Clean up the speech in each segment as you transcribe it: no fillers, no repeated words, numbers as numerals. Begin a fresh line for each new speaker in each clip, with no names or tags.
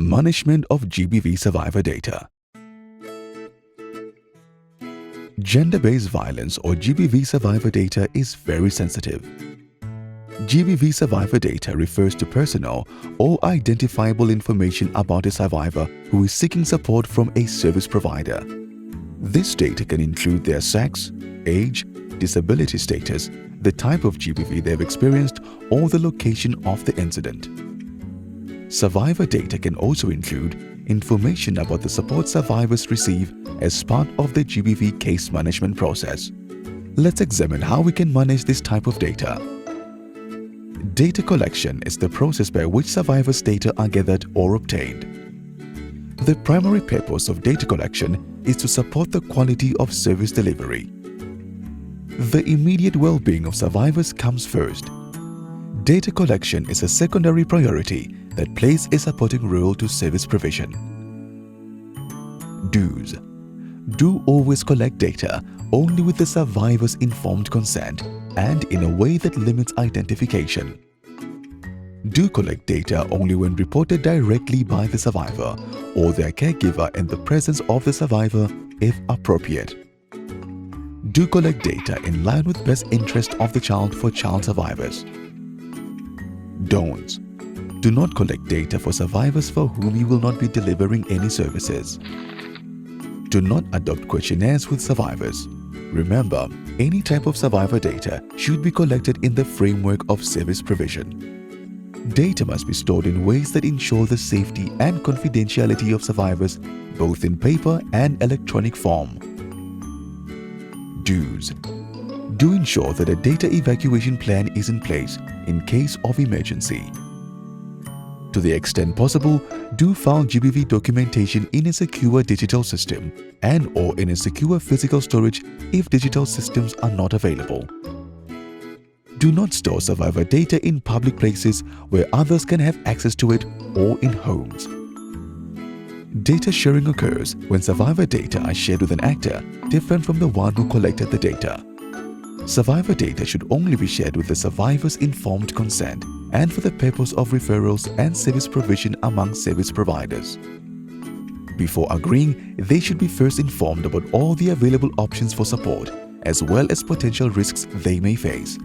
Management of GBV survivor data. Gender-based violence or GBV survivor data is very sensitive. GBV survivor data refers to personal or identifiable information about a survivor who is seeking support from a service provider. This data can include their sex, age, disability status, the type of GBV they have experienced, or the location of the incident. Survivor data can also include information about the support survivors receive as part of the GBV case management process. Let's examine how we can manage this type of data. Data collection is the process by which survivors' data are gathered or obtained. The primary purpose of data collection is to support the quality of service delivery. The immediate well-being of survivors comes first. Data collection is a secondary priority that plays a supporting role to service provision. Do's. Do always collect data only with the survivor's informed consent and in a way that limits identification. Do collect data only when reported directly by the survivor or their caregiver in the presence of the survivor if appropriate. Do collect data in line with best interest of the child for child survivors. Don'ts. Do not collect data for survivors for whom you will not be delivering any services. Do not adopt questionnaires with survivors. Remember, any type of survivor data should be collected in the framework of service provision. Data must be stored in ways that ensure the safety and confidentiality of survivors, both in paper and electronic form. Do's. Do ensure that a data evacuation plan is in place in case of emergency. To the extent possible, do file GBV documentation in a secure digital system and/or in a secure physical storage if digital systems are not available. Do not store survivor data in public places where others can have access to it or in homes. Data sharing occurs when survivor data are shared with an actor different from the one who collected the data. Survivor data should only be shared with the survivor's informed consent and for the purpose of referrals and service provision among service providers. Before agreeing, they should be first informed about all the available options for support, as well as potential risks they may face.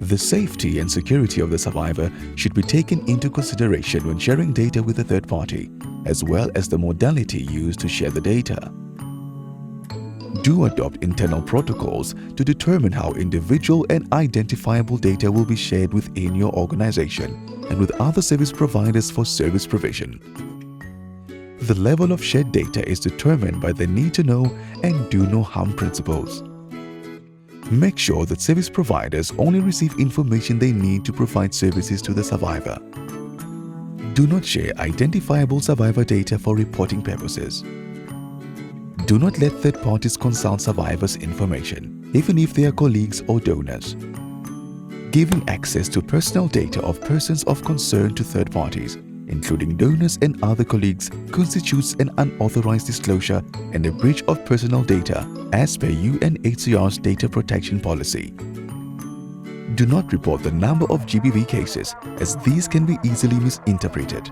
The safety and security of the survivor should be taken into consideration when sharing data with a third party, as well as the modality used to share the data. Do adopt internal protocols to determine how individual and identifiable data will be shared within your organization and with other service providers for service provision. The level of shared data is determined by the need to know and do no harm principles. Make sure that service providers only receive information they need to provide services to the survivor. Do not share identifiable survivor data for reporting purposes. Do not let third parties consult survivors' information, even if they are colleagues or donors. Giving access to personal data of persons of concern to third parties, including donors and other colleagues, constitutes an unauthorized disclosure and a breach of personal data as per UNHCR's data protection policy. Do not report the number of GBV cases, as these can be easily misinterpreted.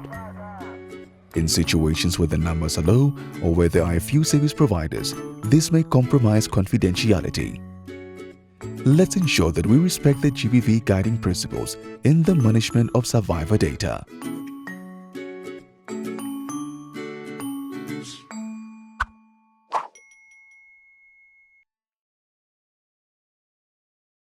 In situations where the numbers are low or where there are a few service providers, this may compromise confidentiality. Let's ensure that we respect the GBV guiding principles in the management of survivor data.